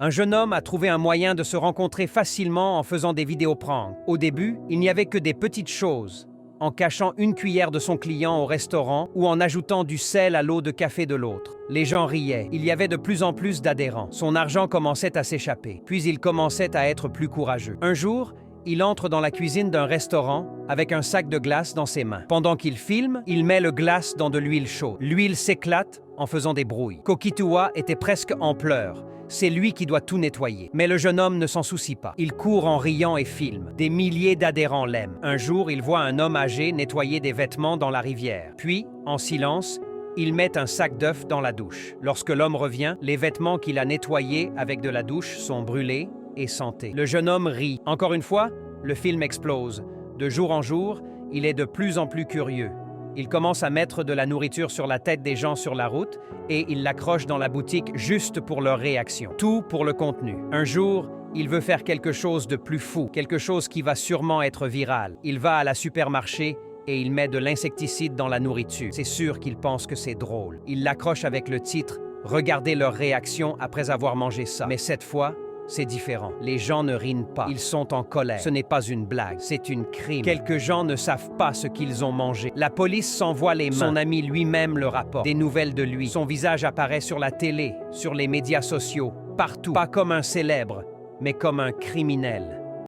Un jeune homme a trouvé un moyen de se rencontrer facilement en faisant des vidéos pranks. Au début, il n'y avait que des petites choses, en cachant une cuillère de son client au restaurant ou en ajoutant du sel à l'eau de café de l'autre. Les gens riaient. Il y avait de plus en plus d'adhérents. Son argent commençait à s'échapper. Puis il commençait à être plus courageux. Un jour, il entre dans la cuisine d'un restaurant avec un sac de glace dans ses mains. Pendant qu'il filme, il met le glace dans de l'huile chaude. L'huile s'éclate en faisant des brouilles. Coquitua était presque en pleurs. C'est lui qui doit tout nettoyer. Mais le jeune homme ne s'en soucie pas. Il court en riant et filme. Des milliers d'adhérents l'aiment. Un jour, il voit un homme âgé nettoyer des vêtements dans la rivière. Puis, en silence, il met un sac d'œufs dans la douche. Lorsque l'homme revient, les vêtements qu'il a nettoyés avec de la douche sont brûlés et sentés. Le jeune homme rit. Encore une fois, le film explose. De jour en jour, il est de plus en plus curieux. Il commence à mettre de la nourriture sur la tête des gens sur la route et il l'accroche dans la boutique juste pour leur réaction. Tout pour le contenu. Un jour, il veut faire quelque chose de plus fou, quelque chose qui va sûrement être viral. Il va à la supermarché et il met de l'insecticide dans la nourriture. C'est sûr qu'il pense que c'est drôle. Il l'accroche avec le titre « Regardez leur réaction après avoir mangé ça ». Mais cette fois, c'est différent. Les gens ne rient pas. Ils sont en colère. Ce n'est pas une blague, c'est une crime. Quelques gens ne savent pas ce qu'ils ont mangé. La police s'envoie les mains. Son ami lui-même le rapporte. Des nouvelles de lui. Son visage apparaît sur la télé, sur les médias sociaux, partout. Pas comme un célèbre, mais comme un criminel.